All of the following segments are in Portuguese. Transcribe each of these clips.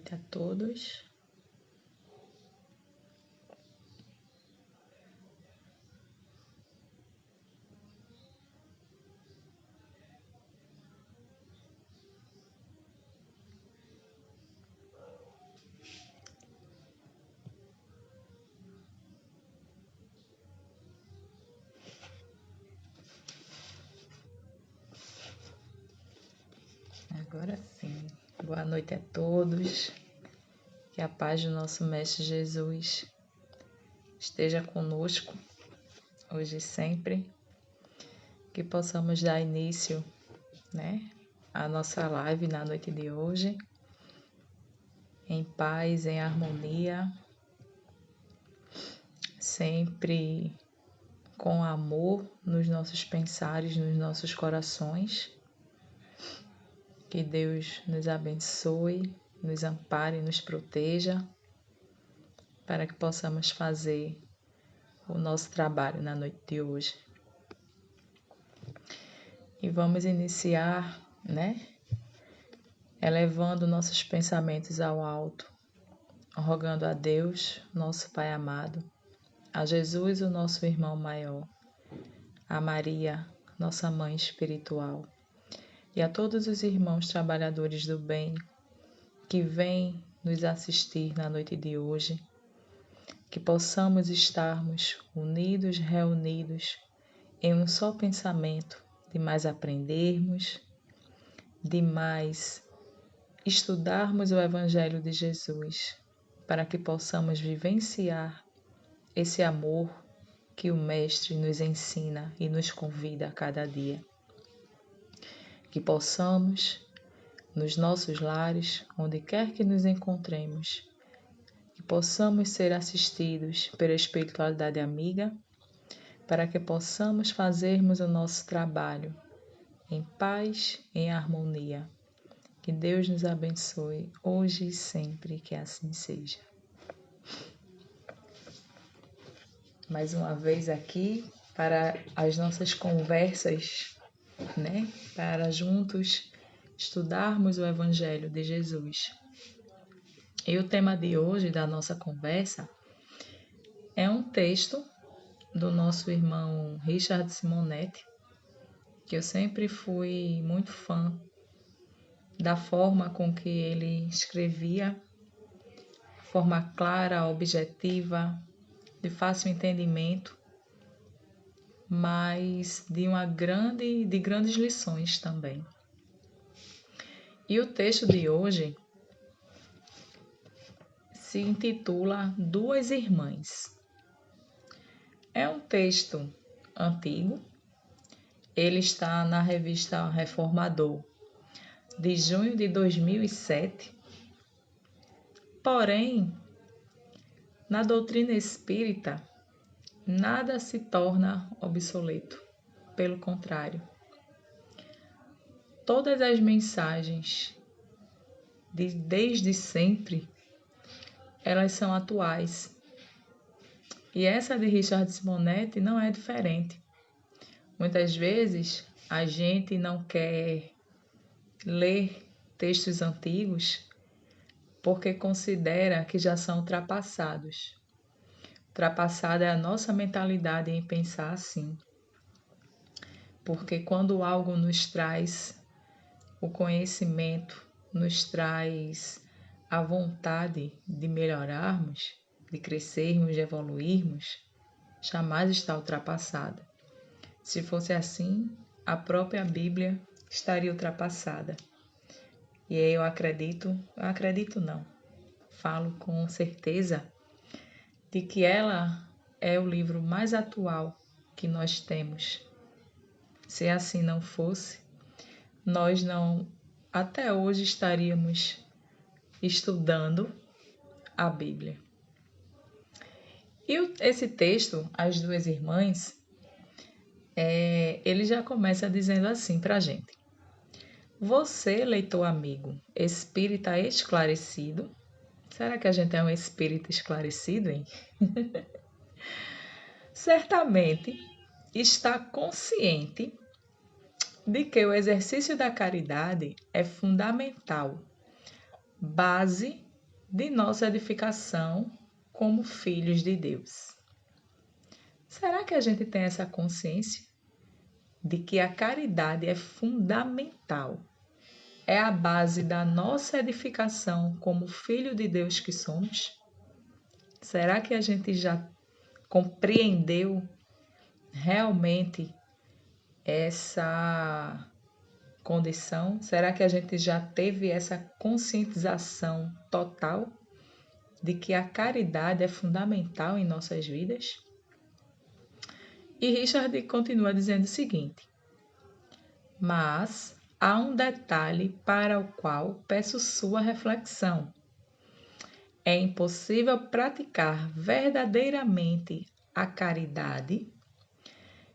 noite a todos. Agora sim, boa noite a todos. Que a paz do nosso Mestre Jesus esteja conosco hoje e sempre. Que possamos dar início, à nossa live na noite de hoje, em paz, em harmonia, sempre com amor nos nossos pensares, nos nossos corações. Que Deus nos abençoe, nos ampare e nos proteja, para que possamos fazer o nosso trabalho na noite de hoje. E vamos iniciar, elevando nossos pensamentos ao alto, rogando a Deus, nosso Pai amado, a Jesus, o nosso irmão maior, a Maria, nossa mãe espiritual, e a todos os irmãos trabalhadores do bem que vêm nos assistir na noite de hoje, que possamos estarmos unidos, reunidos em um só pensamento, de mais aprendermos, de mais estudarmos o Evangelho de Jesus, para que possamos vivenciar esse amor que o Mestre nos ensina e nos convida a cada dia. Que possamos, nos nossos lares, onde quer que nos encontremos, que possamos ser assistidos pela espiritualidade amiga, para que possamos fazermos o nosso trabalho em paz, em harmonia. Que Deus nos abençoe hoje e sempre, que assim seja. Mais uma vez aqui para as nossas conversas, para juntos estudarmos o Evangelho de Jesus. E o tema de hoje da nossa conversa é um texto do nosso irmão Richard Simonetti, que eu sempre fui muito fã da forma com que ele escrevia, forma clara, objetiva, de fácil entendimento, mas de grandes lições também. E o texto de hoje se intitula Duas Irmãs. É um texto antigo, ele está na revista Reformador, de junho de 2007, porém, na doutrina espírita, nada se torna obsoleto, pelo contrário. Todas as mensagens, desde sempre, elas são atuais. E essa de Richard Simonetti não é diferente. Muitas vezes a gente não quer ler textos antigos porque considera que já são ultrapassados. Ultrapassada é a nossa mentalidade em pensar assim. Porque quando algo nos traz o conhecimento, nos traz a vontade de melhorarmos, de crescermos, de evoluirmos, jamais está ultrapassada. Se fosse assim, a própria Bíblia estaria ultrapassada. E eu acredito não, falo com certeza de que ela é o livro mais atual que nós temos. Se assim não fosse, nós não, até hoje, estaríamos estudando a Bíblia. E esse texto, As Duas Irmãs, ele já começa dizendo assim para a gente: você, leitor amigo, espírita esclarecido. Será que a gente é um espírita esclarecido, hein? Certamente está consciente de que o exercício da caridade é fundamental, base de nossa edificação como filhos de Deus. Será que a gente tem essa consciência de que a caridade é fundamental? É a base da nossa edificação como filho de Deus que somos? Será que a gente já compreendeu realmente essa condição? Será que a gente já teve essa conscientização total de que a caridade é fundamental em nossas vidas? E Richard continua dizendo o seguinte: mas há um detalhe para o qual peço sua reflexão. É impossível praticar verdadeiramente a caridade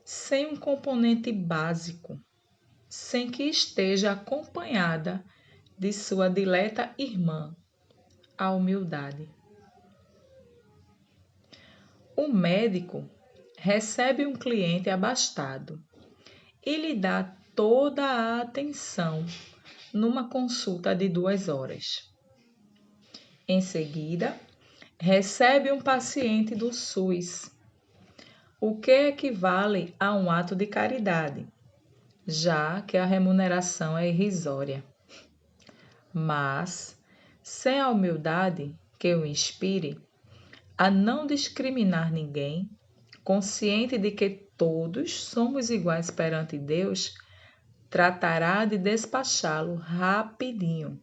sem um componente básico, sem que esteja acompanhada de sua dileta irmã, a humildade. O médico recebe um cliente abastado e lhe dá toda a atenção numa consulta de 2 horas. Em seguida, recebe um paciente do SUS, o que equivale a um ato de caridade, já que a remuneração é irrisória. Mas, sem a humildade que o inspire a não discriminar ninguém, consciente de que todos somos iguais perante Deus, tratará de despachá-lo rapidinho,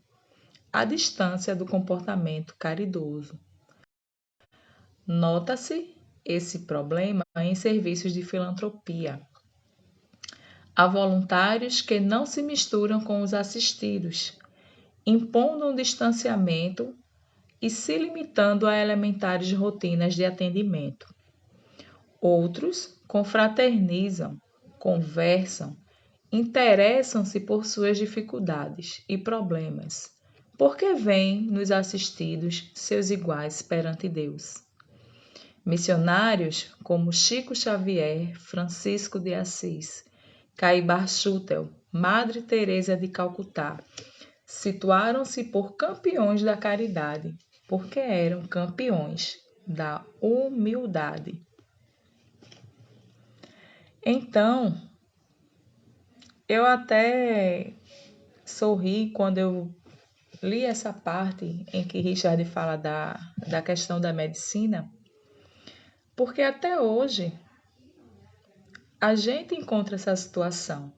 à distância do comportamento caridoso. Nota-se esse problema em serviços de filantropia. Há voluntários que não se misturam com os assistidos, impondo um distanciamento e se limitando a elementares rotinas de atendimento. Outros confraternizam, conversam, interessam-se por suas dificuldades e problemas, porque veem nos assistidos seus iguais perante Deus. Missionários como Chico Xavier, Francisco de Assis, Caibar Schutel, Madre Teresa de Calcutá, situaram-se por campeões da caridade, porque eram campeões da humildade. Então, eu até sorri quando eu li essa parte em que Richard fala da questão da medicina, porque até hoje a gente encontra essa situação.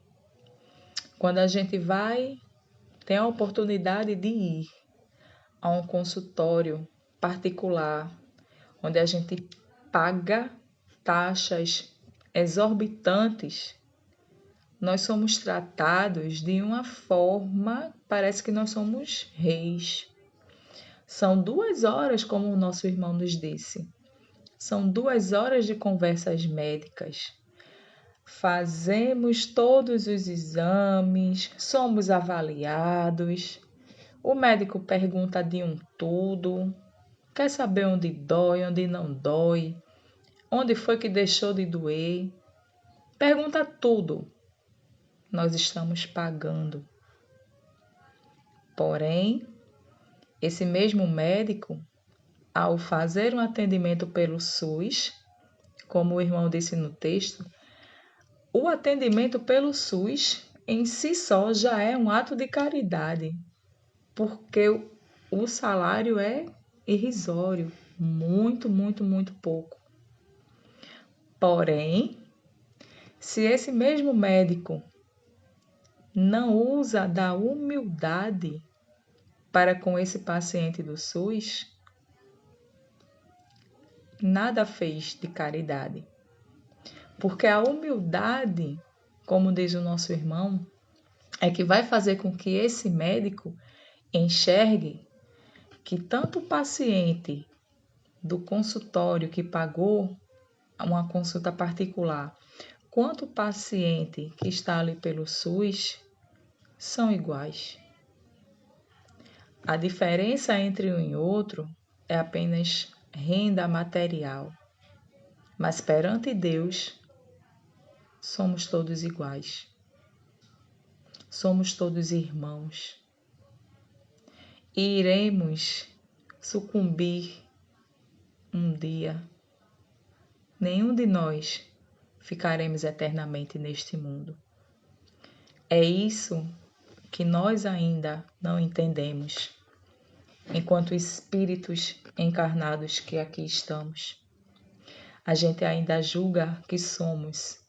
Quando a gente tem a oportunidade de ir a um consultório particular, onde a gente paga taxas exorbitantes, nós somos tratados de uma forma, parece que nós somos reis. São 2 horas, como o nosso irmão nos disse. São 2 horas de conversas médicas. Fazemos todos os exames, somos avaliados. O médico pergunta de um tudo, quer saber onde dói, onde não dói, onde foi que deixou de doer. Pergunta tudo. Nós estamos pagando. Porém, esse mesmo médico, ao fazer um atendimento pelo SUS, como o irmão disse no texto, o atendimento pelo SUS em si só já é um ato de caridade, porque o salário é irrisório, muito, muito, muito pouco. Porém, se esse mesmo médico não usa da humildade para com esse paciente do SUS, nada fez de caridade. Porque a humildade, como diz o nosso irmão, é que vai fazer com que esse médico enxergue que tanto o paciente do consultório que pagou uma consulta particular, quanto o paciente que está ali pelo SUS, são iguais. A diferença entre um e outro é apenas renda material, mas perante Deus, somos todos iguais. Somos todos irmãos. E iremos sucumbir um dia, nenhum de nós ficaremos eternamente neste mundo. É isso que nós ainda não entendemos, enquanto espíritos encarnados que aqui estamos. A gente ainda julga que somos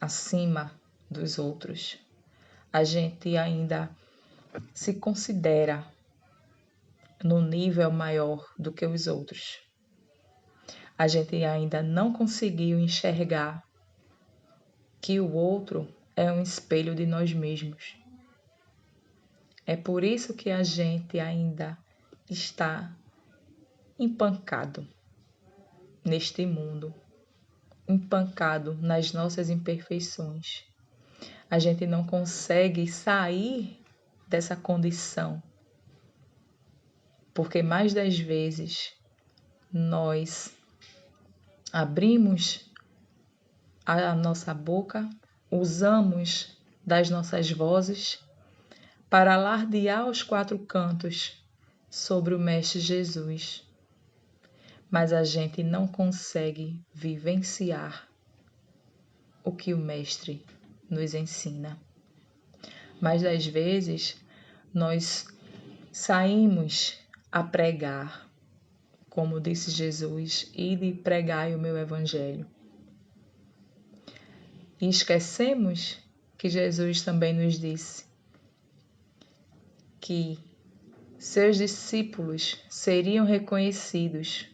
acima dos outros. A gente ainda se considera no nível maior do que os outros. A gente ainda não conseguiu enxergar que o outro é um espelho de nós mesmos. É por isso que a gente ainda está empancado neste mundo, empancado nas nossas imperfeições. A gente não consegue sair dessa condição, porque mais das vezes nós abrimos a nossa boca, usamos das nossas vozes para alardear aos quatro cantos sobre o Mestre Jesus. Mas a gente não consegue vivenciar o que o Mestre nos ensina. Mais das vezes nós saímos a pregar, como disse Jesus, ide pregai o meu evangelho. E esquecemos que Jesus também nos disse que seus discípulos seriam reconhecidos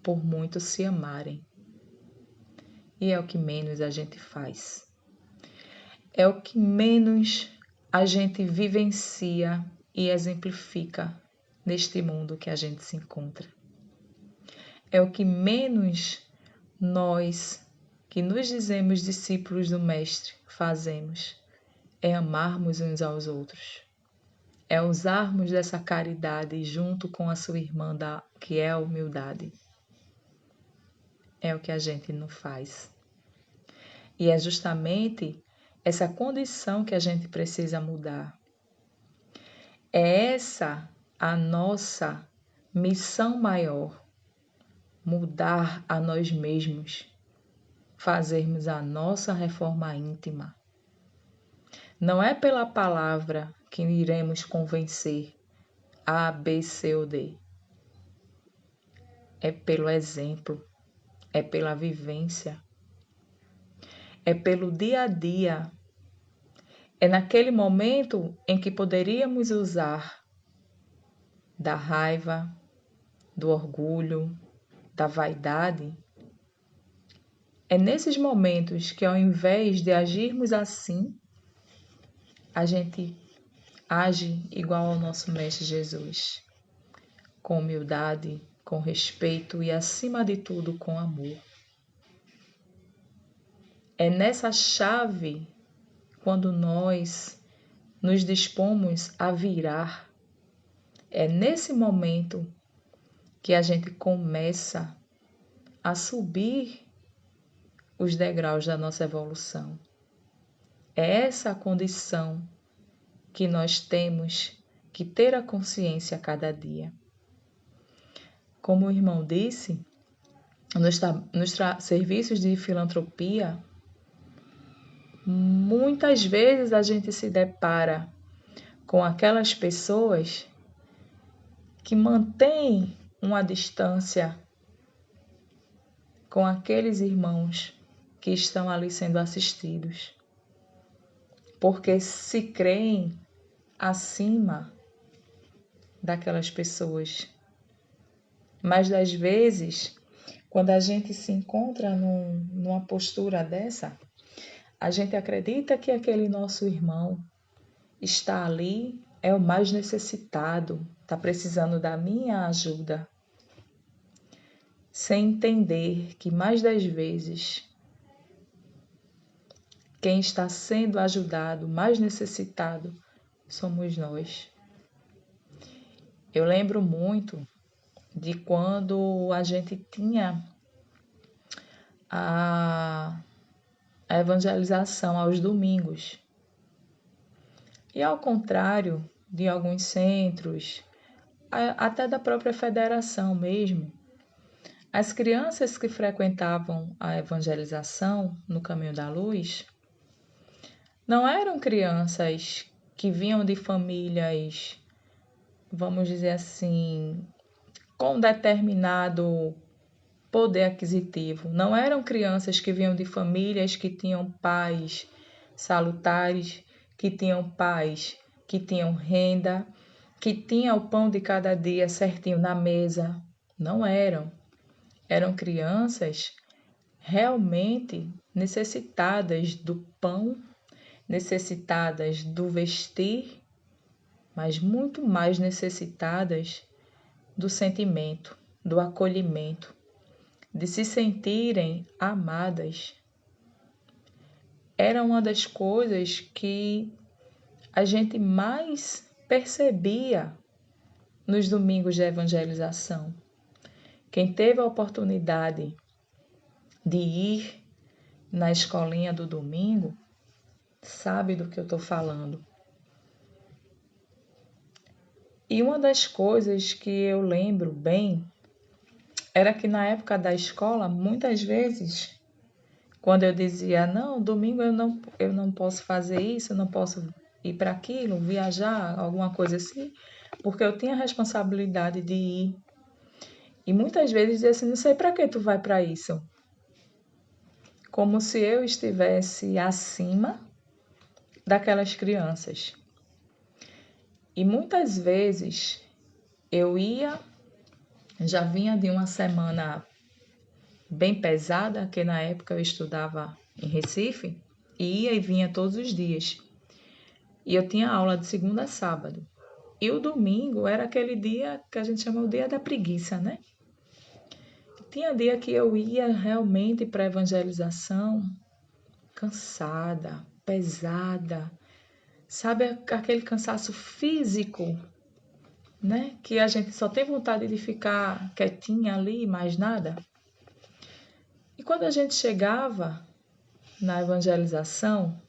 por muitos se amarem. E é o que menos a gente faz. É o que menos a gente vivencia e exemplifica neste mundo que a gente se encontra. É o que menos nós, que nos dizemos discípulos do Mestre, fazemos. É amarmos uns aos outros. É usarmos dessa caridade junto com a sua irmã, que é a humildade. É o que a gente não faz. E é justamente essa condição que a gente precisa mudar. É essa a nossa missão maior. Mudar a nós mesmos. Fazermos a nossa reforma íntima. Não é pela palavra que iremos convencer A, B, C ou D. É pelo exemplo. É pela vivência. É pelo dia a dia. É naquele momento em que poderíamos usar da raiva, do orgulho, da vaidade. É nesses momentos que, ao invés de agirmos assim, a gente age igual ao nosso Mestre Jesus, com humildade, com respeito e, acima de tudo, com amor. É nessa chave, quando nós nos dispomos a virar, é nesse momento que a gente começa a subir os degraus da nossa evolução. É essa a condição que nós temos que ter a consciência a cada dia. Como o irmão disse, nos serviços de filantropia, muitas vezes a gente se depara com aquelas pessoas que mantêm uma distância com aqueles irmãos que estão ali sendo assistidos, porque se creem acima daquelas pessoas. Mas das vezes, quando a gente se encontra numa postura dessa, a gente acredita que aquele nosso irmão está ali, é o mais necessitado, está precisando da minha ajuda, sem entender que mais das vezes quem está sendo ajudado, mais necessitado, somos nós. Eu lembro muito de quando a gente tinha a evangelização aos domingos. E ao contrário de alguns centros até da própria federação mesmo. As crianças que frequentavam a evangelização no Caminho da Luz não eram crianças que vinham de famílias, vamos dizer assim, com determinado poder aquisitivo. Não eram crianças que vinham de famílias que tinham pais salutares, que tinham pais que tinham renda, que tinham o pão de cada dia certinho na mesa. Não eram. Eram crianças realmente necessitadas do pão, necessitadas do vestir, mas muito mais necessitadas do sentimento, do acolhimento, de se sentirem amadas. Era uma das coisas que a gente mais percebia nos domingos de evangelização. Quem teve a oportunidade de ir na escolinha do domingo sabe do que eu estou falando. E uma das coisas que eu lembro bem era que na época da escola, muitas vezes, quando eu dizia, não, domingo eu não posso fazer isso, eu não posso ir para aquilo, viajar, alguma coisa assim, porque eu tinha a responsabilidade de ir. E muitas vezes dizia assim, não sei para que tu vai para isso. Como se eu estivesse acima daquelas crianças. E muitas vezes eu ia, já vinha de uma semana bem pesada, que na época eu estudava em Recife, e ia e vinha todos os dias. E eu tinha aula de segunda a sábado. E o domingo era aquele dia que a gente chama o dia da preguiça, né? Tinha dia que eu ia realmente para a evangelização cansada, pesada, sabe aquele cansaço físico, né? Que a gente só tem vontade de ficar quietinha ali e mais nada. E quando a gente chegava na evangelização,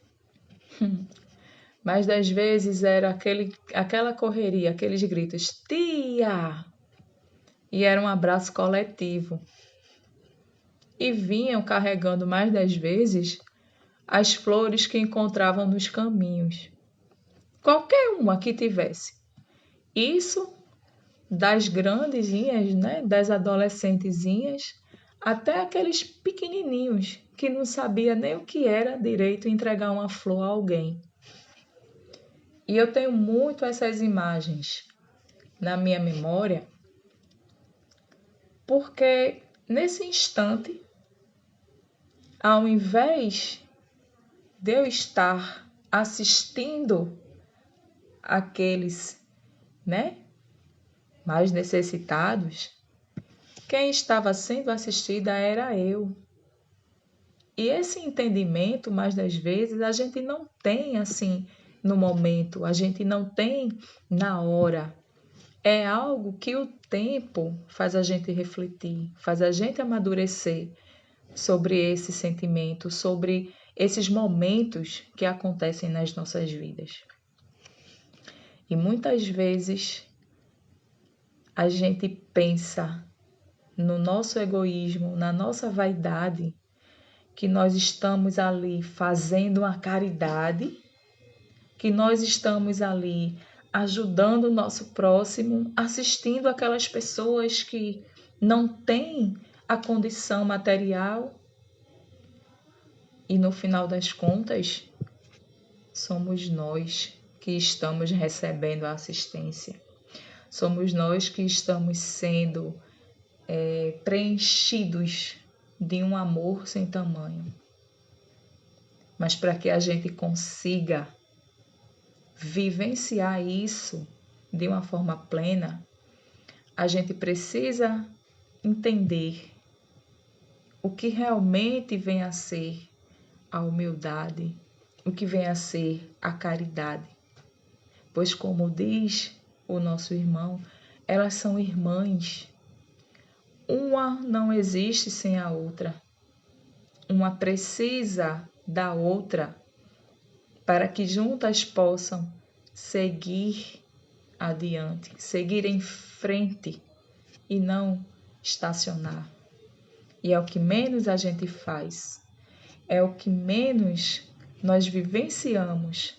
mais das vezes era aquela correria, aqueles gritos, tia! E era um abraço coletivo. E vinham carregando mais das vezes as flores que encontravam nos caminhos. Qualquer uma que tivesse. Isso das grandezinhas, né, das adolescentezinhas, até aqueles pequenininhos que não sabia nem o que era direito entregar uma flor a alguém. E eu tenho muito essas imagens na minha memória, porque nesse instante, ao invés de eu estar assistindo aqueles, né, mais necessitados, quem estava sendo assistida era eu. E esse entendimento, mais das vezes, a gente não tem assim no momento, a gente não tem na hora. É algo que o tempo faz a gente refletir, faz a gente amadurecer sobre esse sentimento, sobre esses momentos que acontecem nas nossas vidas. E muitas vezes a gente pensa no nosso egoísmo, na nossa vaidade, que nós estamos ali fazendo uma caridade, que nós estamos ali ajudando o nosso próximo, assistindo aquelas pessoas que não têm a condição material. E no final das contas, somos nós que estamos recebendo a assistência. Somos nós que estamos sendo preenchidos de um amor sem tamanho. Mas para que a gente consiga vivenciar isso de uma forma plena, a gente precisa entender o que realmente vem a ser a humildade, o que vem a ser a caridade. Pois, como diz o nosso irmão, elas são irmãs. Uma não existe sem a outra. Uma precisa da outra para que juntas possam seguir adiante, seguir em frente e não estacionar. E é o que menos a gente faz, é o que menos nós vivenciamos,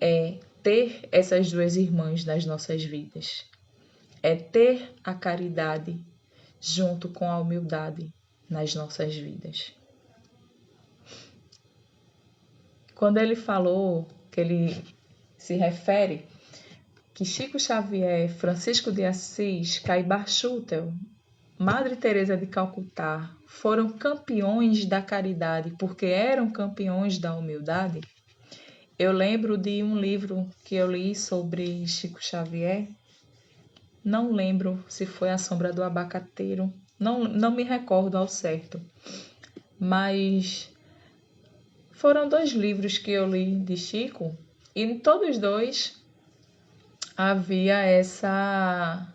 é ter essas duas irmãs nas nossas vidas, é ter a caridade junto com a humildade nas nossas vidas. Quando ele falou, que ele se refere que Chico Xavier, Francisco de Assis, Caibar Schutel, Madre Teresa de Calcutá foram campeões da caridade porque eram campeões da humildade, eu lembro de um livro que eu li sobre Chico Xavier. Não lembro se foi A Sombra do Abacateiro, não me recordo ao certo, mas foram 2 livros que eu li de Chico e em todos 2 havia essa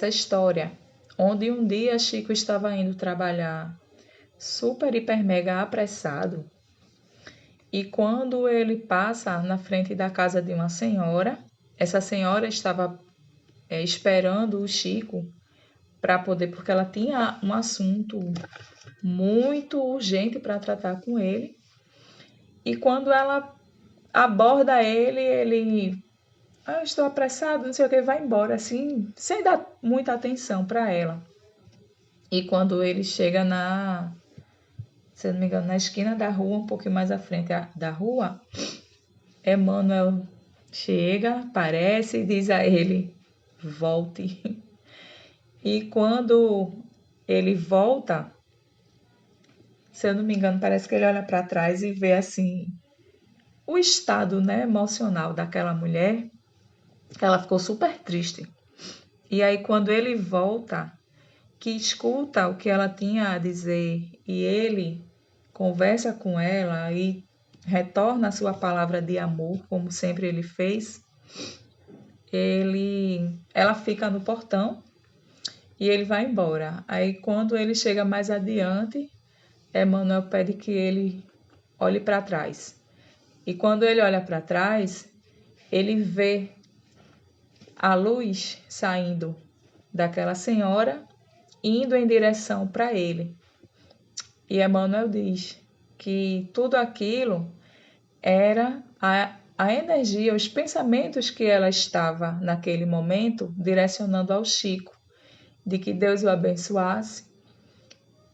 história, onde um dia Chico estava indo trabalhar super, hiper, mega apressado e quando ele passa na frente da casa de uma senhora, essa senhora estava esperando o Chico para poder, porque ela tinha um assunto muito urgente para tratar com ele. E quando ela aborda ele, eu estou apressado, não sei o que, vai embora, assim, sem dar muita atenção para ela. E quando ele chega se eu não me engano, na esquina da rua, um pouquinho mais à frente da rua, Emmanuel chega, aparece e diz a ele, volte. E quando ele volta, se eu não me engano, parece que ele olha para trás e vê assim o estado, né, emocional daquela mulher. Ela ficou super triste. E aí quando ele volta, que escuta o que ela tinha a dizer e ele conversa com ela e retorna a sua palavra de amor, como sempre ele fez, ela fica no portão e ele vai embora. Aí quando ele chega mais adiante, Emmanuel pede que ele olhe para trás. E quando ele olha para trás, ele vê a luz saindo daquela senhora, indo em direção para ele. E Emmanuel diz que tudo aquilo era a energia, os pensamentos que ela estava naquele momento direcionando ao Chico, de que Deus o abençoasse,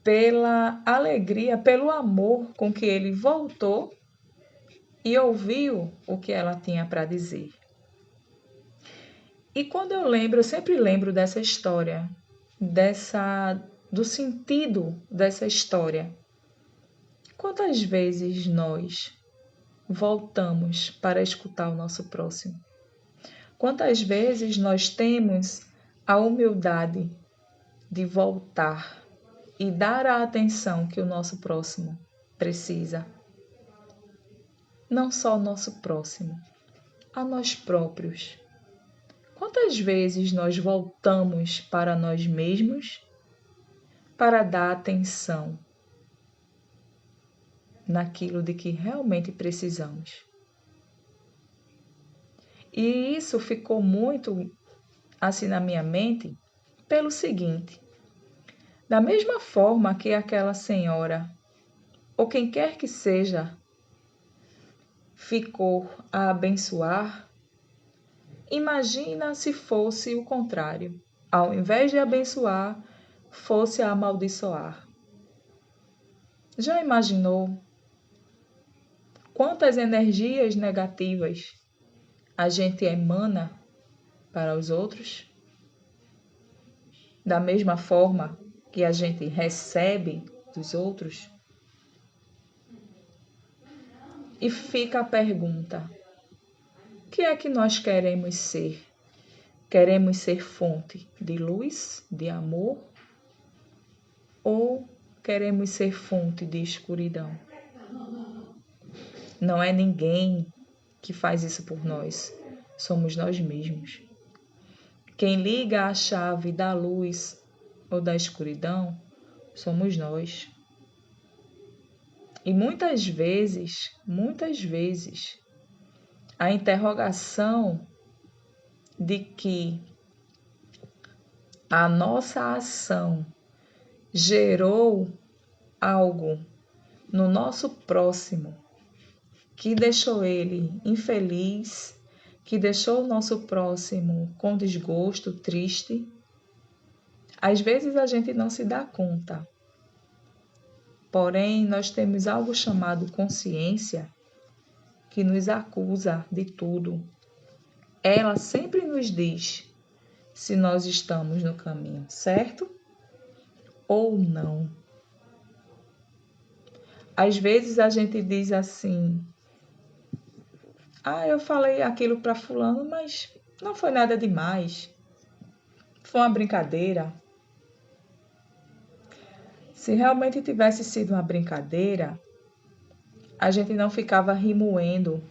pela alegria, pelo amor com que ele voltou e ouviu o que ela tinha para dizer. E quando eu sempre lembro dessa história, do sentido dessa história. Quantas vezes nós voltamos para escutar o nosso próximo? Quantas vezes nós temos a humildade de voltar e dar a atenção que o nosso próximo precisa? Não só o nosso próximo, a nós próprios. Quantas vezes nós voltamos para nós mesmos para dar atenção naquilo de que realmente precisamos? E isso ficou muito assim na minha mente pelo seguinte: da mesma forma que aquela senhora, ou quem quer que seja, ficou a abençoar, imagina se fosse o contrário. Ao invés de abençoar, fosse a amaldiçoar. Já imaginou quantas energias negativas a gente emana para os outros? Da mesma forma que a gente recebe dos outros? E fica a pergunta: o que é que nós queremos ser? Queremos ser fonte de luz, de amor? Ou queremos ser fonte de escuridão? Não é ninguém que faz isso por nós, somos nós mesmos. Quem liga a chave da luz ou da escuridão somos nós. E muitas vezes, a interrogação de que a nossa ação gerou algo no nosso próximo que deixou ele infeliz, que deixou o nosso próximo com desgosto, triste, às vezes a gente não se dá conta. Porém, nós temos algo chamado consciência que nos acusa de tudo. Ela sempre nos diz se nós estamos no caminho certo ou não. Às vezes a gente diz assim: eu falei aquilo para fulano, mas não foi nada demais. Foi uma brincadeira. Se realmente tivesse sido uma brincadeira, a gente não ficava remoendo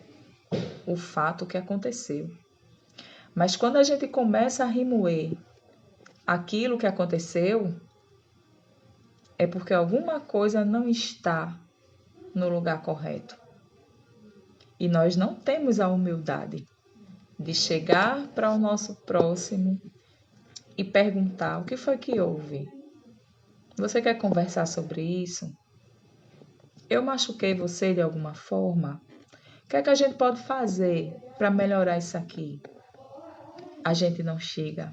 o fato que aconteceu. Mas quando a gente começa a remoer aquilo que aconteceu, é porque alguma coisa não está no lugar correto. E nós não temos a humildade de chegar para o nosso próximo e perguntar: o que foi que houve? Você quer conversar sobre isso? Eu machuquei você de alguma forma? O que é que a gente pode fazer para melhorar isso aqui? A gente não chega,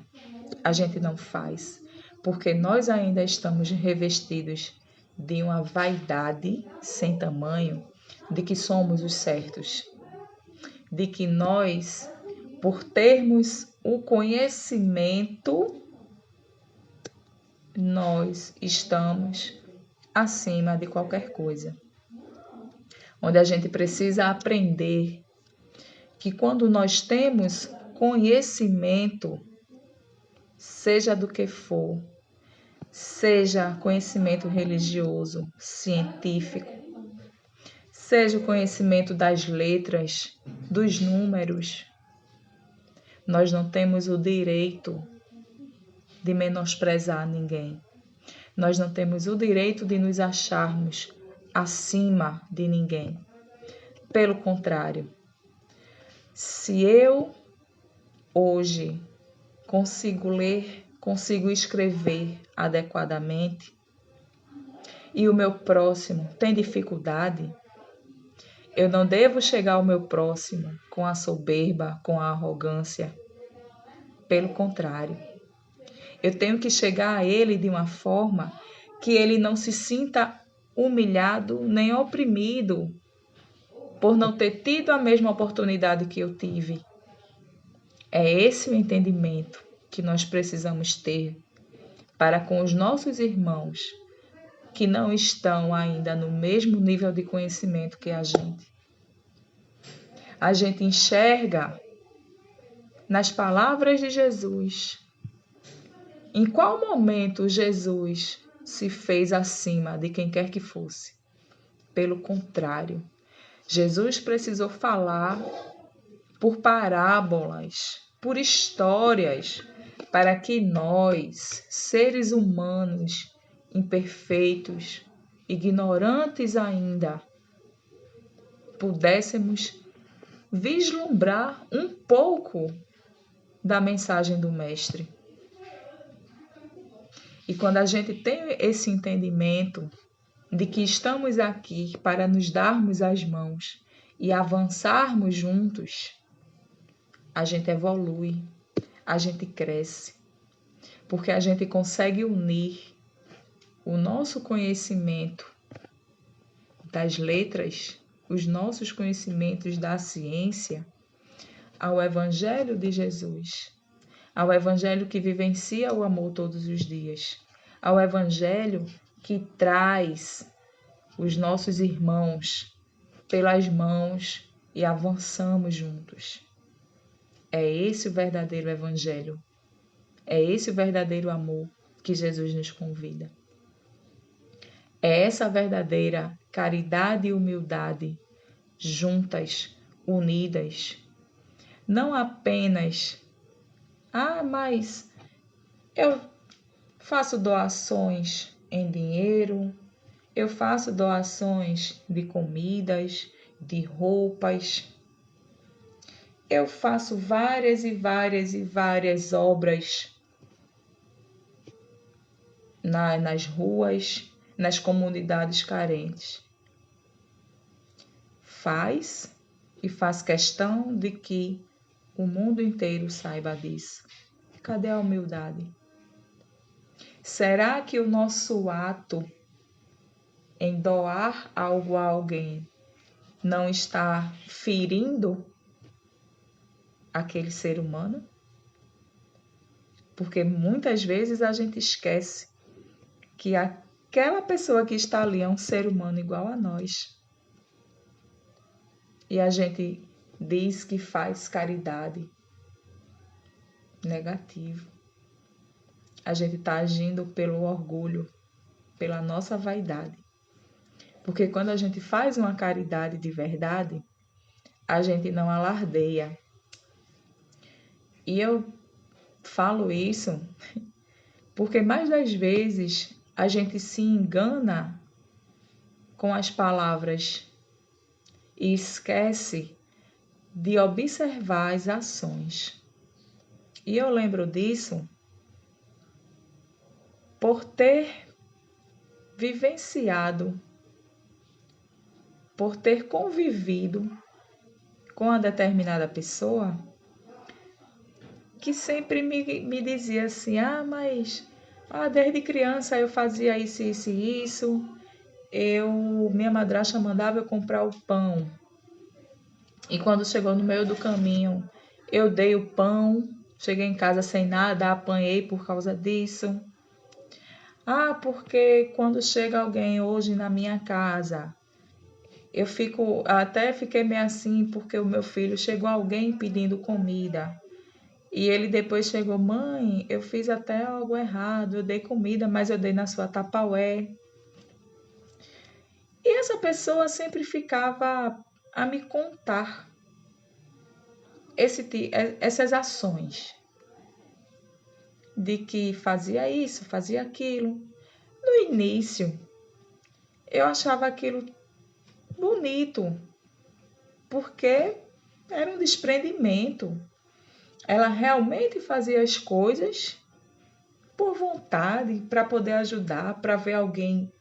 a gente não faz, porque nós ainda estamos revestidos de uma vaidade sem tamanho, de que somos os certos, de que nós, por termos o conhecimento, nós estamos acima de qualquer coisa. Onde a gente precisa aprender que quando nós temos conhecimento, seja do que for, seja conhecimento religioso, científico, seja o conhecimento das letras, dos números, nós não temos o direito de menosprezar ninguém. Nós não temos o direito de nos acharmos acima de ninguém. Pelo contrário, se eu hoje consigo ler, consigo escrever adequadamente e o meu próximo tem dificuldade, eu não devo chegar ao meu próximo com a soberba, com a arrogância. Pelo contrário, eu tenho que chegar a ele de uma forma que ele não se sinta humilhado nem oprimido por não ter tido a mesma oportunidade que eu tive. É esse o entendimento que nós precisamos ter para com os nossos irmãos que não estão ainda no mesmo nível de conhecimento que a gente. A gente enxerga nas palavras de Jesus. Em qual momento Jesus se fez acima de quem quer que fosse? Pelo contrário, Jesus precisou falar por parábolas, por histórias, para que nós, seres humanos, imperfeitos, ignorantes ainda, pudéssemos vislumbrar um pouco da mensagem do Mestre. E quando a gente tem esse entendimento de que estamos aqui para nos darmos as mãos e avançarmos juntos, a gente evolui, a gente cresce, porque a gente consegue unir o nosso conhecimento das letras, os nossos conhecimentos da ciência, ao Evangelho de Jesus, ao Evangelho que vivencia o amor todos os dias, ao Evangelho que traz os nossos irmãos pelas mãos e avançamos juntos. É esse o verdadeiro Evangelho. É esse o verdadeiro amor que Jesus nos convida. É essa verdadeira caridade e humildade juntas, unidas. Não apenas, mas eu faço doações em dinheiro, eu faço doações de comidas, de roupas. eu faço várias e várias e várias obras nas ruas, nas comunidades carentes. Faz e faz questão de que o mundo inteiro saiba disso. Cadê a humildade? Será que o nosso ato em doar algo a alguém não está ferindo aquele ser humano? Porque muitas vezes a gente esquece que aquela pessoa que está ali é um ser humano igual a nós. E a gente diz que faz caridade. Negativo. A gente está agindo pelo orgulho, pela nossa vaidade. Porque quando a gente faz uma caridade de verdade, a gente não alardeia. E eu falo isso porque mais das vezes a gente se engana com as palavras e esquece de observar as ações. E eu lembro disso por ter vivenciado, por ter convivido com uma determinada pessoa que sempre me dizia assim, mas desde criança eu fazia isso, isso e isso, minha madrasta mandava eu comprar o pão, e quando chegou no meio do caminho, eu dei o pão, cheguei em casa sem nada, apanhei por causa disso. Porque quando chega alguém hoje na minha casa, até fiquei meio assim, porque o meu filho chegou alguém pedindo comida. E ele depois chegou, mãe, eu fiz até algo errado, eu dei comida, mas eu dei na sua Tupperware. E essa pessoa sempre ficava a me contar essas ações de que fazia isso, fazia aquilo. No início, eu achava aquilo bonito, porque era um desprendimento. Ela realmente fazia as coisas por vontade, para poder ajudar, para ver alguém.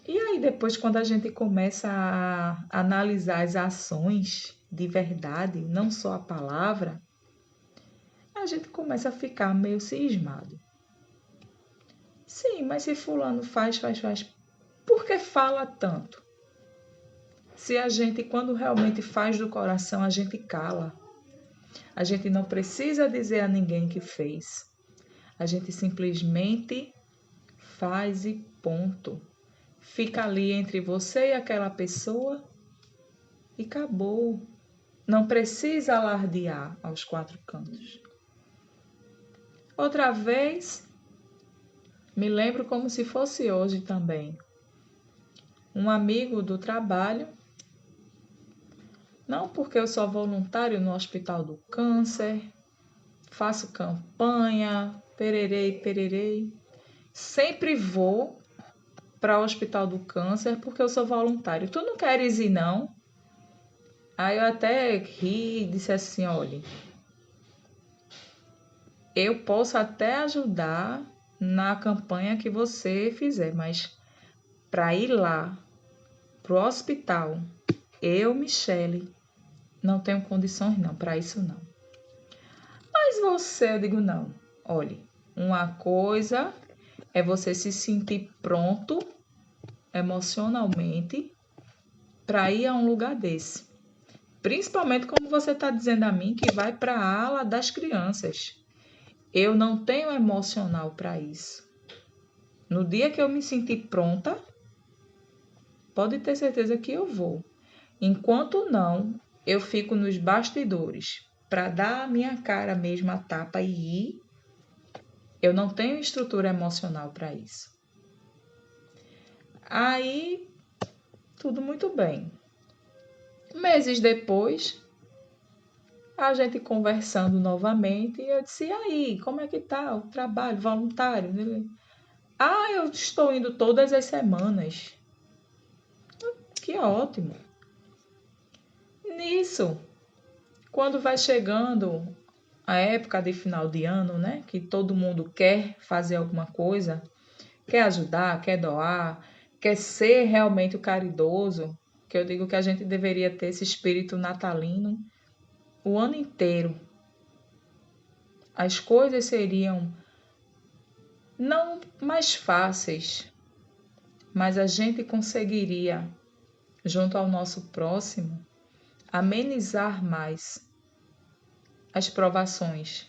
E aí depois, quando a gente começa a analisar as ações de verdade, não só a palavra, a gente começa a ficar meio cismado. Sim, mas se fulano faz, por que fala tanto? Se a gente, quando realmente faz do coração, a gente cala. A gente não precisa dizer a ninguém que fez. A gente simplesmente faz e ponto. Fica ali entre você e aquela pessoa e acabou. Não precisa alardear aos quatro cantos. Outra vez, me lembro como se fosse hoje também. Um amigo do trabalho, não porque eu sou voluntário no Hospital do Câncer, faço campanha, pererei. Sempre vou para o Hospital do Câncer porque eu sou voluntário. Tu não queres ir, não? Aí eu até ri e disse assim, olha, eu posso até ajudar na campanha que você fizer, mas para ir lá, pro hospital, eu, Michele, não tenho condições não, para isso não. Mas você, eu digo não. Olhe, uma coisa é você se sentir pronto emocionalmente para ir a um lugar desse. Principalmente como você está dizendo a mim que vai para a ala das crianças. Eu não tenho emocional para isso. No dia que eu me sentir pronta, pode ter certeza que eu vou. Enquanto não, eu fico nos bastidores para dar a minha cara mesmo a tapa e ir. Eu não tenho estrutura emocional para isso. Aí, tudo muito bem. Meses depois, a gente conversando novamente, eu disse, e aí, como é que tá o trabalho voluntário? Eu estou indo todas as semanas. Que ótimo. Nisso, quando vai chegando a época de final de ano, né? Que todo mundo quer fazer alguma coisa, quer ajudar, quer doar, quer ser realmente o caridoso, que eu digo que a gente deveria ter esse espírito natalino o ano inteiro. As coisas seriam não mais fáceis, mas a gente conseguiria, junto ao nosso próximo, amenizar mais as provações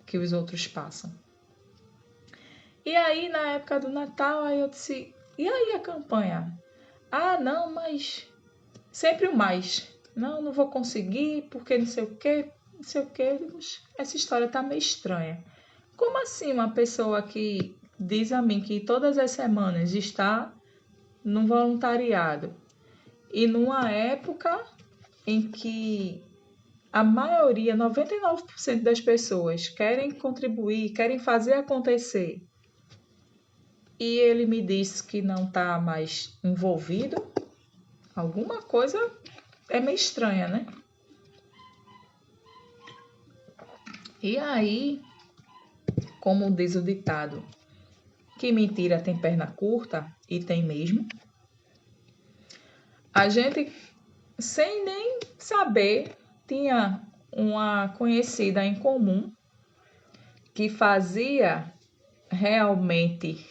que os outros passam. E aí, na época do Natal, aí eu disse, e aí a campanha? Ah, não, mas sempre o mais. Não, não vou conseguir, porque não sei o quê, não sei o quê. Eu digo, essa história tá meio estranha. Como assim uma pessoa que diz a mim que todas as semanas está no voluntariado e numa época em que a maioria, 99% das pessoas querem contribuir, querem fazer acontecer, e ele me diz que não está mais envolvido, alguma coisa é meio estranha, né? E aí, como diz o ditado, que mentira tem perna curta, e tem mesmo, a gente, sem nem saber, tinha uma conhecida em comum que fazia realmente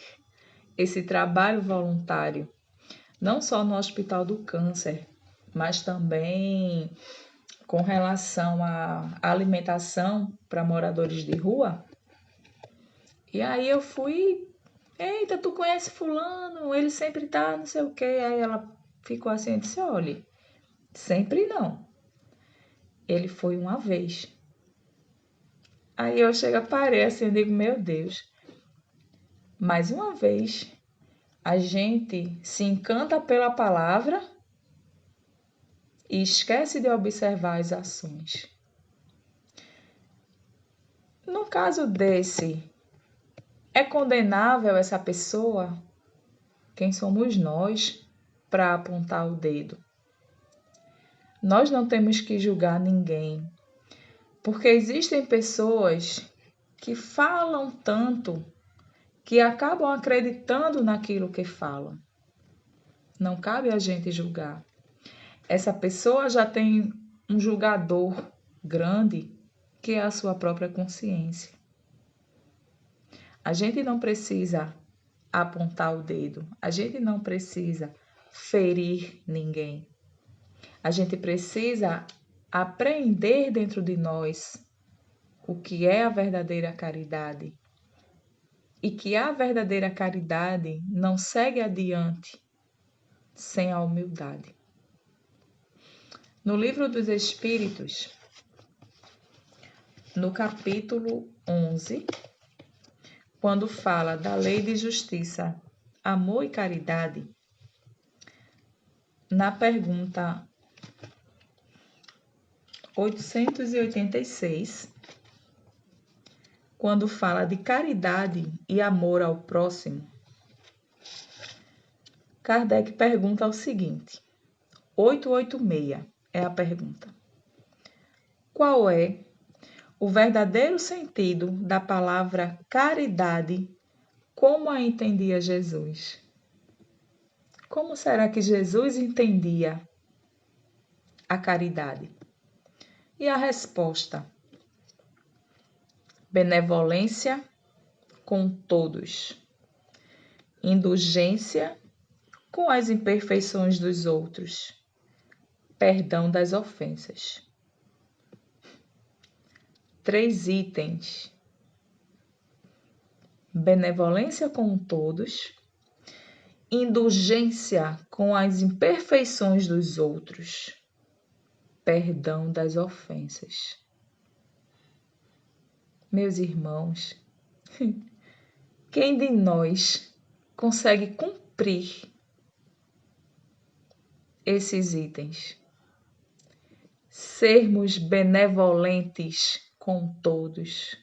esse trabalho voluntário, não só no Hospital do Câncer, mas também com relação à alimentação para moradores de rua. E aí eu fui, eita, tu conhece fulano? Ele sempre tá não sei o quê. Aí ela ficou assim e disse, olha, sempre não. Ele foi uma vez. Aí eu chego a parer assim e digo, meu Deus, mais uma vez a gente se encanta pela palavra e esquece de observar as ações. No caso desse, é condenável essa pessoa? Quem somos nós para apontar o dedo? Nós não temos que julgar ninguém, porque existem pessoas que falam tanto que acabam acreditando naquilo que falam. Não cabe a gente julgar. Essa pessoa já tem um julgador grande, que é a sua própria consciência. A gente não precisa apontar o dedo, a gente não precisa ferir ninguém. A gente precisa aprender dentro de nós o que é a verdadeira caridade. E que a verdadeira caridade não segue adiante sem a humildade. No Livro dos Espíritos, no capítulo 11, quando fala da lei de justiça, amor e caridade, na pergunta 886, quando fala de caridade e amor ao próximo, Kardec pergunta o seguinte, 886 é a pergunta. Qual é o verdadeiro sentido da palavra caridade, como a entendia Jesus? Como será que Jesus entendia a caridade? E a resposta: benevolência com todos, indulgência com as imperfeições dos outros, perdão das ofensas. 3 itens: benevolência com todos, indulgência com as imperfeições dos outros, perdão das ofensas. Meus irmãos, quem de nós consegue cumprir esses itens? Sermos benevolentes com todos,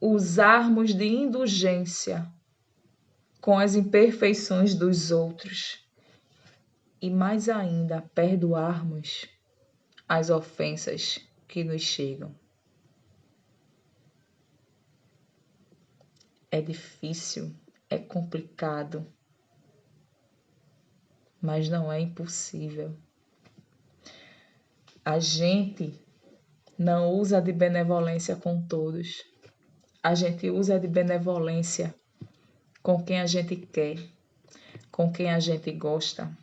usarmos de indulgência com as imperfeições dos outros e, mais ainda, perdoarmos as ofensas que nos chegam. É difícil, é complicado, mas não é impossível. A gente não usa de benevolência com todos. A gente usa de benevolência com quem a gente quer, com quem a gente gosta,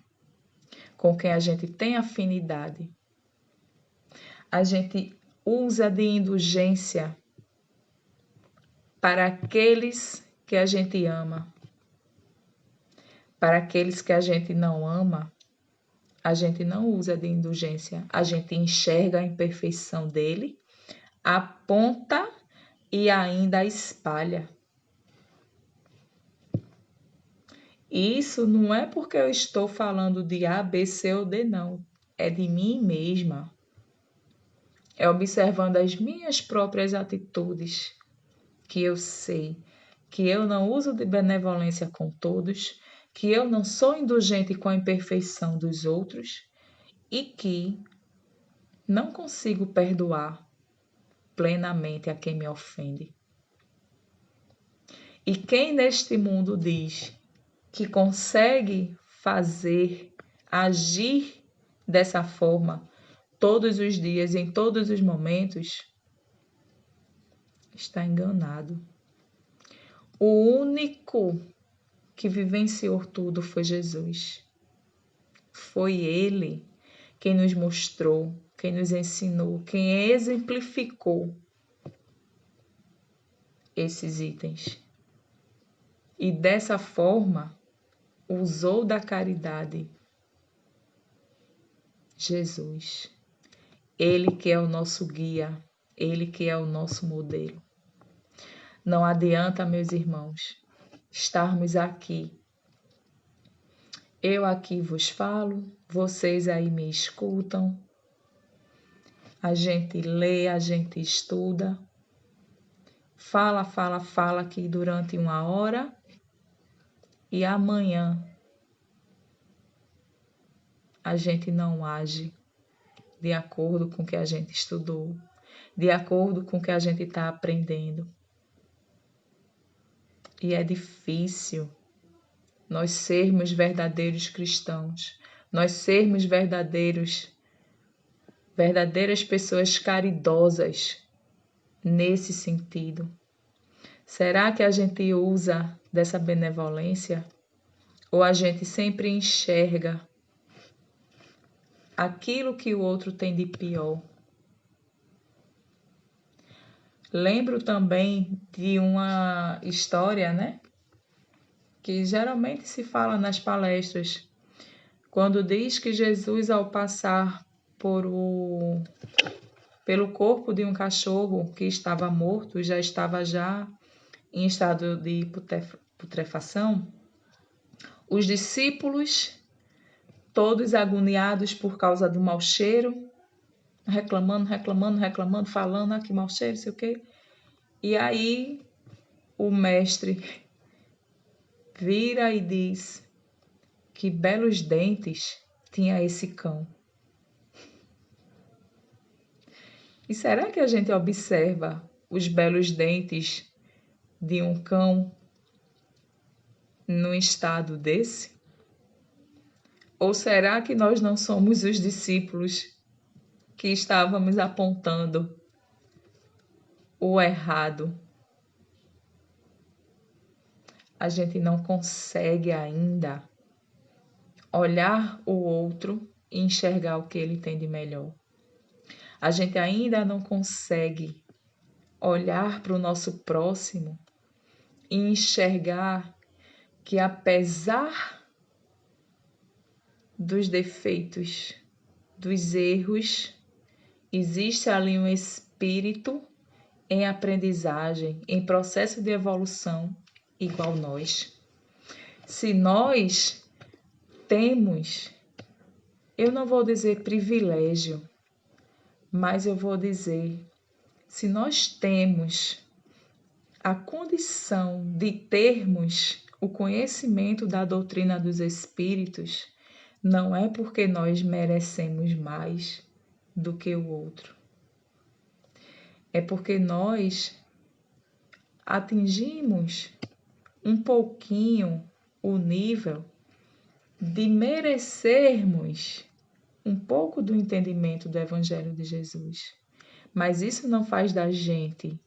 com quem a gente tem afinidade. A gente usa de indulgência para aqueles que a gente ama. Para aqueles que a gente não ama, a gente não usa de indulgência. A gente enxerga a imperfeição dele, aponta e ainda espalha. Isso não é porque eu estou falando de A, B, C ou D, não. É de mim mesma. É observando as minhas próprias atitudes que eu sei que eu não uso de benevolência com todos, que eu não sou indulgente com a imperfeição dos outros e que não consigo perdoar plenamente a quem me ofende. E quem neste mundo diz que consegue agir dessa forma todos os dias, em todos os momentos, está enganado. O único que vivenciou tudo foi Jesus. Foi Ele quem nos mostrou, quem nos ensinou, quem exemplificou esses itens. E dessa forma, usou da caridade Jesus. Ele que é o nosso guia, Ele que é o nosso modelo. Não adianta, meus irmãos, estarmos aqui. Eu aqui vos falo, vocês aí me escutam. A gente lê, a gente estuda. Fala aqui durante 1 hora. E amanhã a gente não age de acordo com o que a gente estudou, de acordo com o que a gente está aprendendo. E é difícil nós sermos verdadeiros cristãos, nós sermos verdadeiras pessoas caridosas nesse sentido. Será que a gente usa dessa benevolência ou a gente sempre enxerga aquilo que o outro tem de pior? Lembro também de uma história, né? Que geralmente se fala nas palestras, quando diz que Jesus, ao passar pelo corpo de um cachorro que estava morto, já estava em estado de putrefação, os discípulos, todos agoniados por causa do mau cheiro, reclamando, falando, que mau cheiro, sei o quê. E aí o mestre vira e diz: que belos dentes tinha esse cão. E será que a gente observa os belos dentes de um cão num estado desse? Ou será que nós não somos os discípulos que estávamos apontando o errado? A gente não consegue ainda olhar o outro e enxergar o que ele tem de melhor. A gente ainda não consegue olhar para o nosso próximo e enxergar que, apesar dos defeitos, dos erros, existe ali um espírito em aprendizagem, em processo de evolução, igual nós. Se nós temos, eu não vou dizer privilégio, mas eu vou dizer, se nós temos a condição de termos o conhecimento da doutrina dos espíritos, não é porque nós merecemos mais, do que o outro. É porque nós atingimos um pouquinho o nível de merecermos um pouco do entendimento do Evangelho de Jesus. Mas isso não faz da gente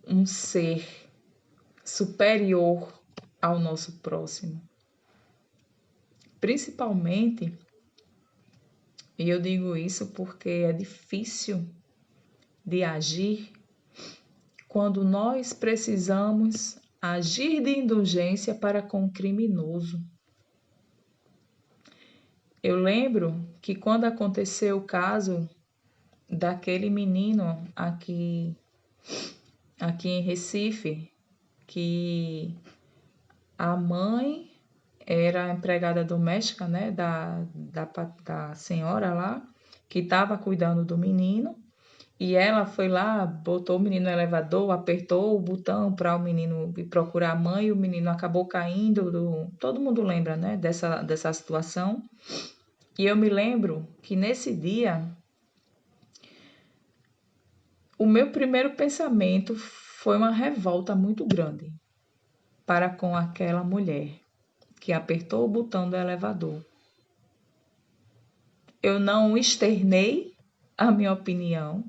um ser superior ao nosso próximo. Principalmente, e eu digo isso porque é difícil de agir quando nós precisamos agir de indulgência para com o criminoso. Eu lembro que quando aconteceu o caso daquele menino aqui em Recife, que a mãe era empregada doméstica, né, da senhora lá, que estava cuidando do menino, e ela foi lá, botou o menino no elevador, apertou o botão para o menino ir procurar a mãe, e o menino acabou caindo. Todo mundo lembra, né, dessa situação. E eu me lembro que nesse dia, o meu primeiro pensamento foi uma revolta muito grande para com aquela mulher que apertou o botão do elevador. Eu não externei a minha opinião,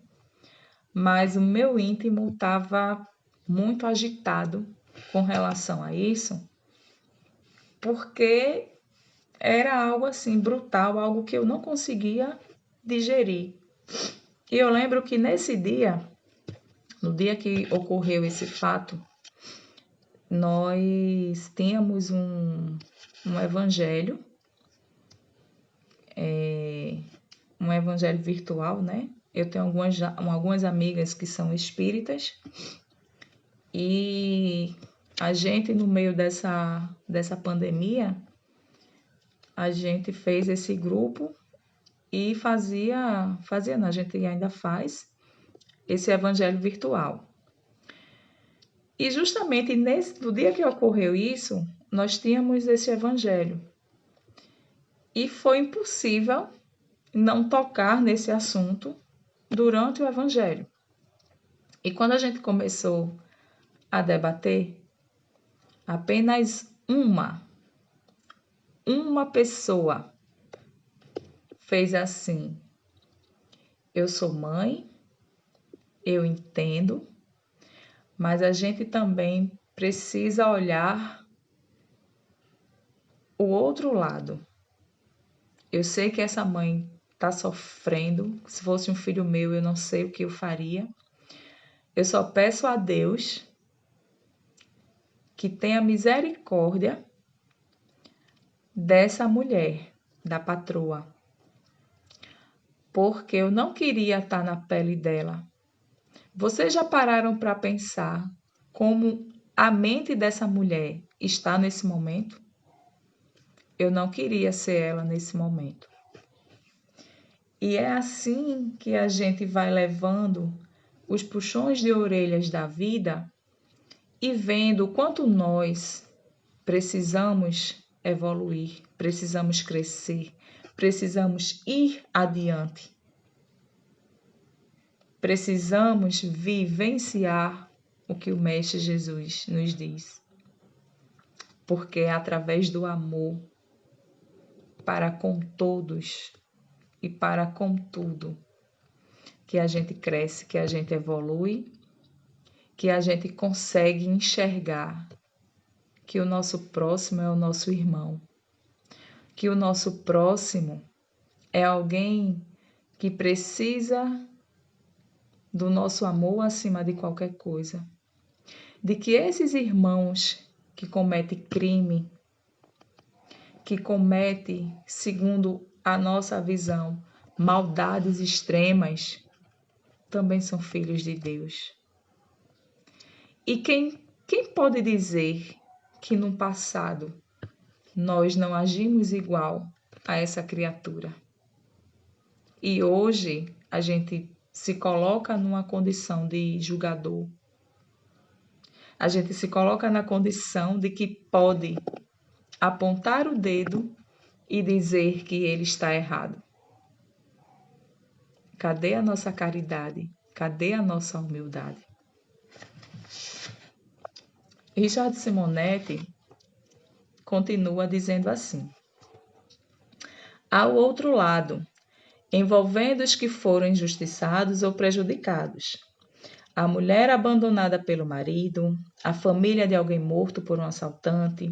mas o meu íntimo estava muito agitado com relação a isso, porque era algo assim brutal, algo que eu não conseguia digerir. E eu lembro que nesse dia, no dia que ocorreu esse fato, nós tínhamos um evangelho, um evangelho virtual, né? Eu tenho algumas amigas que são espíritas e a gente, no meio dessa pandemia, a gente fez esse grupo e não, a gente ainda faz esse evangelho virtual. E justamente no dia que ocorreu isso, nós tínhamos esse evangelho. E foi impossível não tocar nesse assunto durante o evangelho. E quando a gente começou a debater, apenas uma pessoa fez assim: eu sou mãe, eu entendo, mas a gente também precisa olhar o outro lado. Eu sei que essa mãe está sofrendo. Se fosse um filho meu, eu não sei o que eu faria. Eu só peço a Deus que tenha misericórdia dessa mulher, da patroa, porque eu não queria estar na pele dela. Vocês já pararam para pensar como a mente dessa mulher está nesse momento? Eu não queria ser ela nesse momento. E é assim que a gente vai levando os puxões de orelhas da vida e vendo o quanto nós precisamos evoluir, precisamos crescer, precisamos ir adiante. Precisamos vivenciar o que o Mestre Jesus nos diz. Porque é através do amor para com todos e para com tudo que a gente cresce, que a gente evolui, que a gente consegue enxergar que o nosso próximo é o nosso irmão, que o nosso próximo é alguém que precisa do nosso amor acima de qualquer coisa, de que esses irmãos que cometem crime, que cometem, segundo a nossa visão, maldades extremas, também são filhos de Deus. E quem pode dizer que no passado nós não agimos igual a essa criatura? E hoje a gente se coloca numa condição de julgador. A gente se coloca na condição de que pode apontar o dedo e dizer que ele está errado. Cadê a nossa caridade? Cadê a nossa humildade? Richard Simonetti continua dizendo assim: ao outro lado, envolvendo os que foram injustiçados ou prejudicados, a mulher abandonada pelo marido, a família de alguém morto por um assaltante,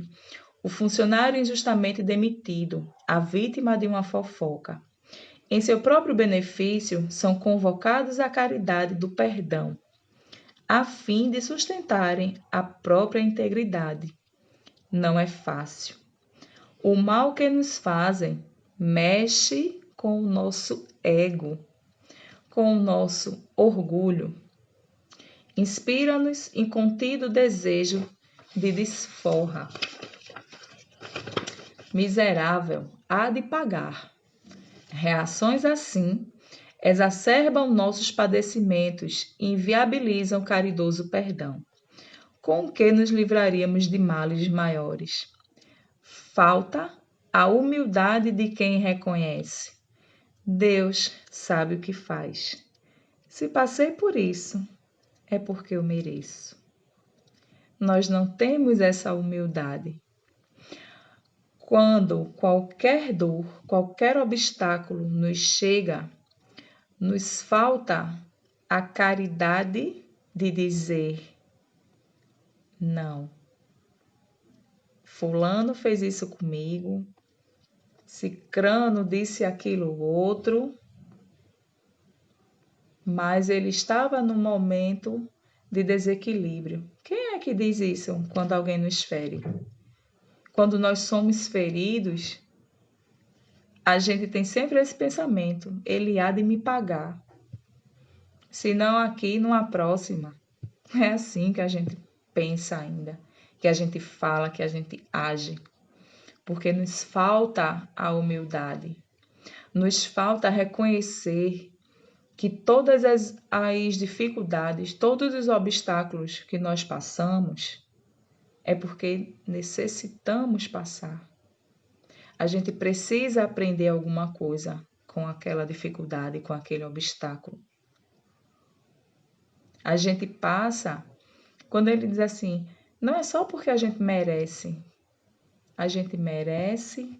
o funcionário injustamente demitido, a vítima de uma fofoca. Em seu próprio benefício, são convocados à caridade do perdão, a fim de sustentarem a própria integridade. Não é fácil. O mal que nos fazem mexe com o nosso ego, com o nosso orgulho. Inspira-nos incontido desejo de desforra. Miserável, há de pagar. Reações assim exacerbam nossos padecimentos e inviabilizam o caridoso perdão, com o que nos livraríamos de males maiores. Falta a humildade de quem reconhece. Deus sabe o que faz. Se passei por isso, é porque eu mereço. Nós não temos essa humildade. Quando qualquer dor, qualquer obstáculo nos chega, nos falta a caridade de dizer não. Fulano fez isso comigo, Cicrano disse aquilo outro, mas ele estava num momento de desequilíbrio. Quem é que diz isso quando alguém nos fere? Quando nós somos feridos, a gente tem sempre esse pensamento: ele há de me pagar. Se não aqui, numa próxima. É assim que a gente pensa ainda, que a gente fala, que a gente age. Porque nos falta a humildade. Nos falta reconhecer que todas as dificuldades, todos os obstáculos que nós passamos, é porque necessitamos passar. A gente precisa aprender alguma coisa com aquela dificuldade, com aquele obstáculo. A gente passa, quando ele diz assim, não é só porque a gente merece. A gente merece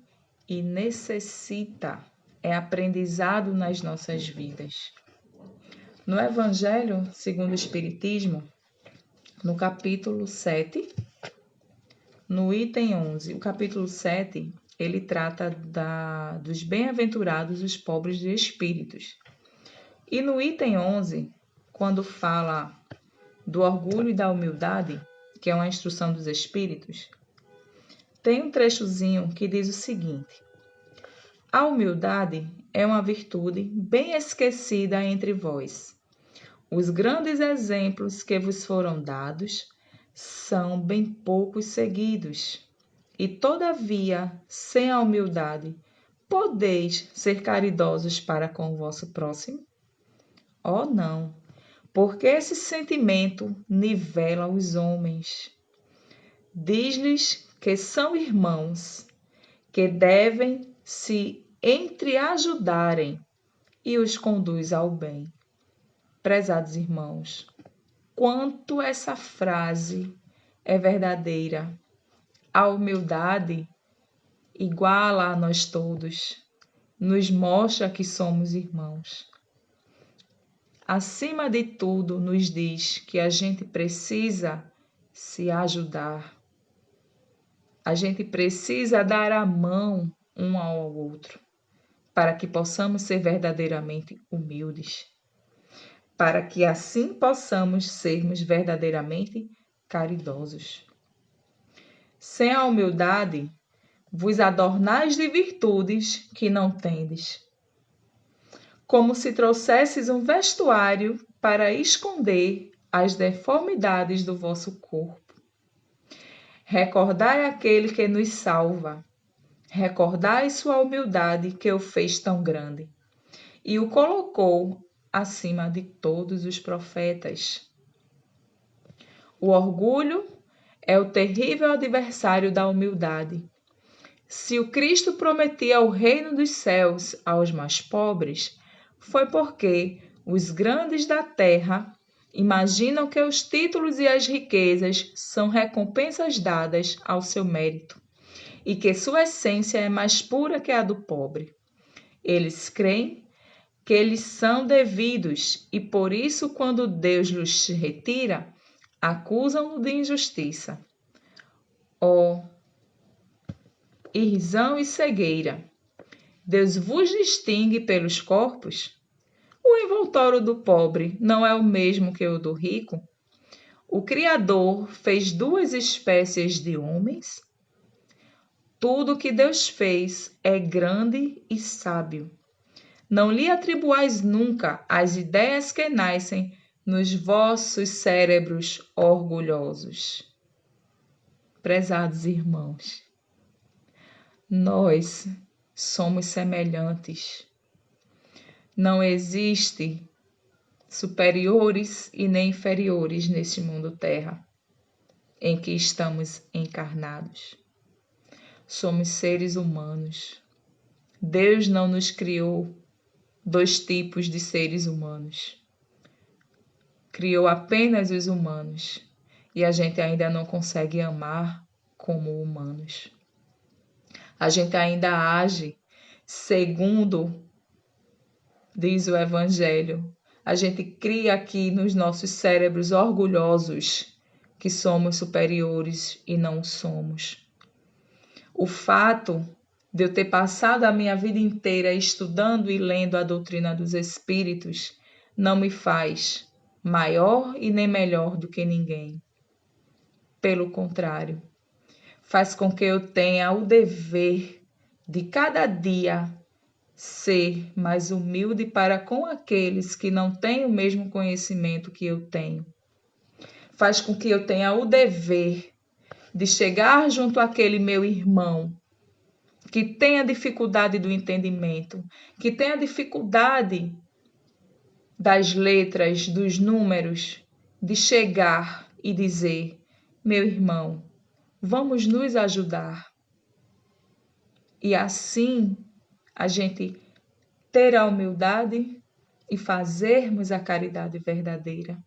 e necessita. É aprendizado nas nossas vidas. No Evangelho segundo o Espiritismo, no capítulo 7, no item 11, o capítulo 7, ele trata dos bem-aventurados os pobres de espíritos. E no item 11, quando fala do orgulho e da humildade, que é uma instrução dos espíritos, tem um trechozinho que diz o seguinte: a humildade é uma virtude bem esquecida entre vós. Os grandes exemplos que vos foram dados são bem poucos seguidos. E, todavia, sem a humildade, podeis ser caridosos para com o vosso próximo? Oh, não, porque esse sentimento nivela os homens. Diz-lhes que são irmãos, que devem se entreajudarem e os conduz ao bem. Prezados irmãos, quanto essa frase é verdadeira. A humildade iguala a nós todos, nos mostra que somos irmãos. Acima de tudo, nos diz que a gente precisa se ajudar. A gente precisa dar a mão um ao outro, para que possamos ser verdadeiramente humildes, para que assim possamos sermos verdadeiramente caridosos. Sem a humildade, vos adornais de virtudes que não tendes, como se trouxesses um vestuário para esconder as deformidades do vosso corpo. Recordai aquele que nos salva, recordai sua humildade que o fez tão grande, e o colocou acima de todos os profetas. O orgulho é o terrível adversário da humildade. Se o Cristo prometia o reino dos céus aos mais pobres, foi porque os grandes da terra imaginam que os títulos e as riquezas são recompensas dadas ao seu mérito e que sua essência é mais pura que a do pobre. Eles creem que eles são devidos e por isso, quando Deus lhes retira, acusam-no de injustiça. Ó, irrisão e cegueira! Deus vos distingue pelos corpos? O envoltório do pobre não é o mesmo que o do rico? O Criador fez duas espécies de homens? Tudo que Deus fez é grande e sábio. Não lhe atribuais nunca as ideias que nascem nos vossos cérebros orgulhosos. Prezados irmãos, nós somos semelhantes. Não existe superiores e nem inferiores neste mundo terra em que estamos encarnados. Somos seres humanos. Deus não nos criou dois tipos de seres humanos. Criou apenas os humanos e a gente ainda não consegue amar como humanos. A gente ainda age segundo diz o Evangelho. A gente cria aqui nos nossos cérebros orgulhosos que somos superiores e não somos. O fato de eu ter passado a minha vida inteira estudando e lendo a doutrina dos Espíritos não me faz maior e nem melhor do que ninguém. Pelo contrário, faz com que eu tenha o dever de cada dia ser mais humilde para com aqueles que não têm o mesmo conhecimento que eu tenho. Faz com que eu tenha o dever de chegar junto àquele meu irmão que tem a dificuldade do entendimento, que tem a dificuldade das letras, dos números, de chegar e dizer: meu irmão, vamos nos ajudar. E assim a gente ter a humildade e fazermos a caridade verdadeira,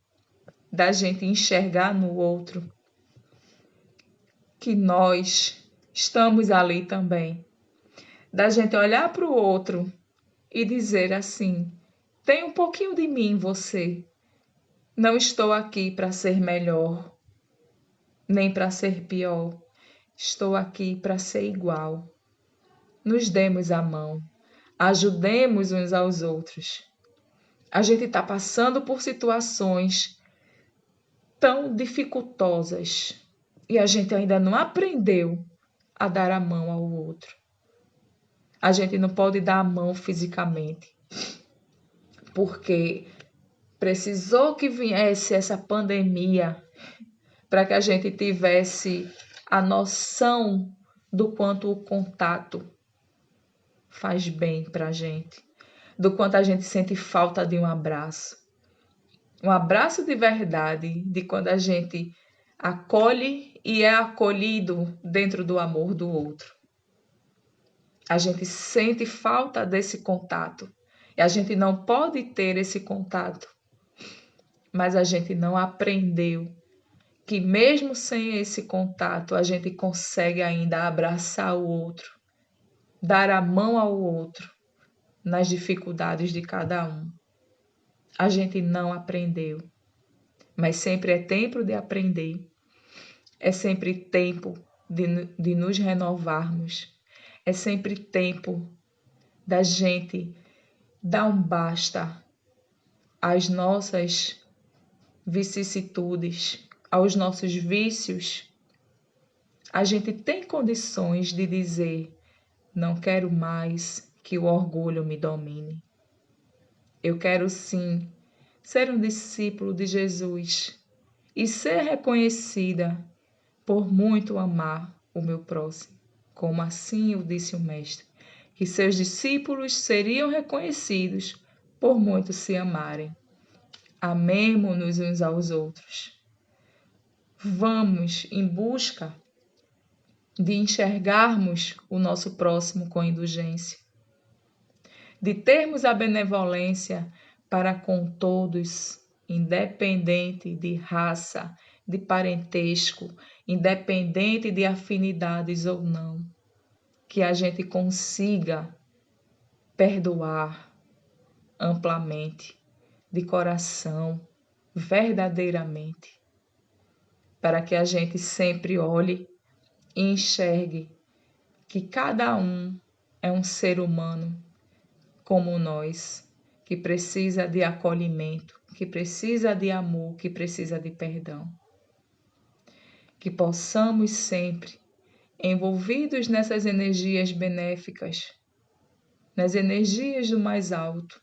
da gente enxergar no outro que nós estamos ali também, da gente olhar para o outro e dizer assim: tem um pouquinho de mim em você, não estou aqui para ser melhor, nem para ser pior, estou aqui para ser igual. Nos demos a mão, ajudemos uns aos outros. A gente está passando por situações tão dificultosas e a gente ainda não aprendeu a dar a mão ao outro. A gente não pode dar a mão fisicamente, porque precisou que viesse essa pandemia para que a gente tivesse a noção do quanto o contato faz bem para a gente, do quanto a gente sente falta de um abraço. Um abraço de verdade, de quando a gente acolhe e é acolhido dentro do amor do outro. A gente sente falta desse contato e a gente não pode ter esse contato, mas a gente não aprendeu que mesmo sem esse contato a gente consegue ainda abraçar o outro, dar a mão ao outro nas dificuldades de cada um. A gente não aprendeu, mas sempre é tempo de aprender, é sempre tempo de nos renovarmos, é sempre tempo da gente dar um basta às nossas vicissitudes, aos nossos vícios. A gente tem condições de dizer: não quero mais que o orgulho me domine. Eu quero sim ser um discípulo de Jesus e ser reconhecida por muito amar o meu próximo, como assim o disse o Mestre, que seus discípulos seriam reconhecidos por muito se amarem. Amemo-nos uns aos outros. Vamos em busca de enxergarmos o nosso próximo com indulgência, de termos a benevolência para com todos, independente de raça, de parentesco, independente de afinidades ou não. Que a gente consiga perdoar amplamente, de coração, verdadeiramente, para que a gente sempre olhe e enxergue que cada um é um ser humano como nós, que precisa de acolhimento, que precisa de amor, que precisa de perdão. Que possamos sempre, envolvidos nessas energias benéficas, nas energias do mais alto,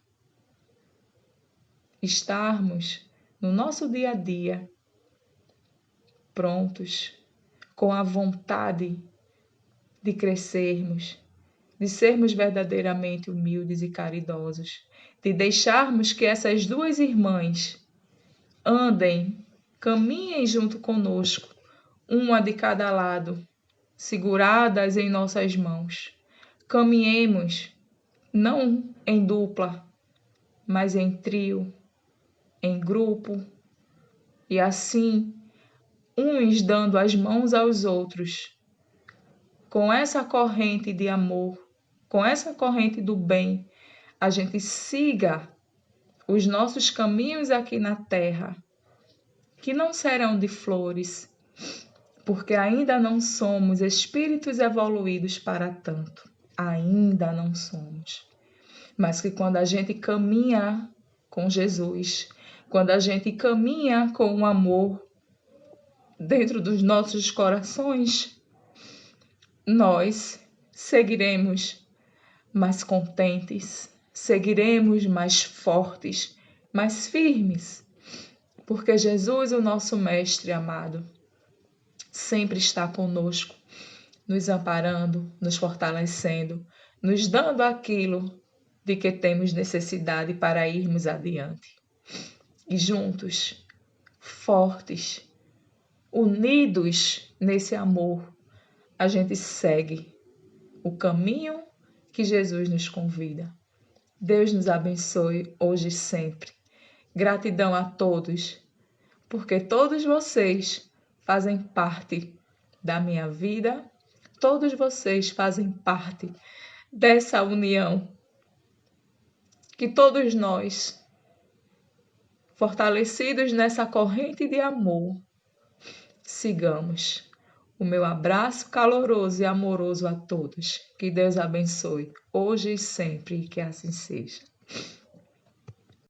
estarmos no nosso dia a dia prontos, com a vontade de crescermos, de sermos verdadeiramente humildes e caridosos, de deixarmos que essas duas irmãs andem, caminhem junto conosco, uma de cada lado, seguradas em nossas mãos. Caminhemos, não em dupla, mas em trio, em grupo, e assim, uns dando as mãos aos outros, com essa corrente de amor, com essa corrente do bem, a gente siga os nossos caminhos aqui na Terra, que não serão de flores, porque ainda não somos espíritos evoluídos para tanto, ainda não somos. Mas que quando a gente caminha com Jesus, quando a gente caminha com o amor dentro dos nossos corações, nós seguiremos mais contentes, seguiremos mais fortes, mais firmes, porque Jesus, o nosso Mestre amado, sempre está conosco, nos amparando, nos fortalecendo, nos dando aquilo de que temos necessidade para irmos adiante. E juntos, fortes, unidos nesse amor, a gente segue o caminho que Jesus nos convida. Deus nos abençoe hoje e sempre. Gratidão a todos, porque todos vocês fazem parte da minha vida, todos vocês fazem parte dessa união. Que todos nós, fortalecidos nessa corrente de amor, sigamos. O meu abraço caloroso e amoroso a todos. Que Deus abençoe, hoje e sempre, e que assim seja.